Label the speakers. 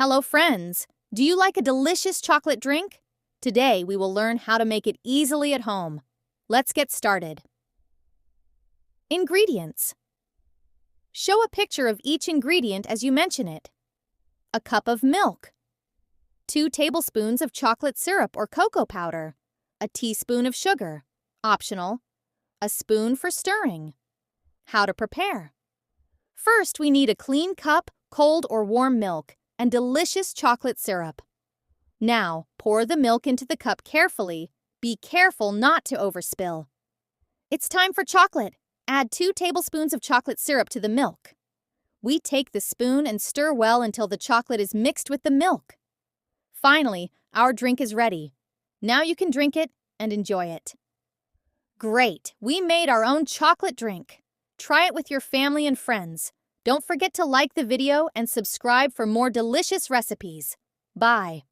Speaker 1: Hello friends! Do you like a delicious chocolate drink? Today we will learn how to make it easily at home. Let's get started. Ingredients. Show a picture of each ingredient as you mention it. A cup of milk. 2 tablespoons of chocolate syrup or cocoa powder. A teaspoon of sugar, optional. A spoon for stirring. How to prepare. First, we need a clean cup, cold or warm milk, and delicious chocolate syrup. Now, pour the milk into the cup carefully. Be careful not to overspill. It's time for chocolate. Add 2 tablespoons of chocolate syrup to the milk. We take the spoon and stir well until the chocolate is mixed with the milk. Finally, our drink is ready. Now you can drink it and enjoy it. Great! We made our own chocolate drink. Try it with your family and friends. Don't forget to like the video and subscribe for more delicious recipes. Bye!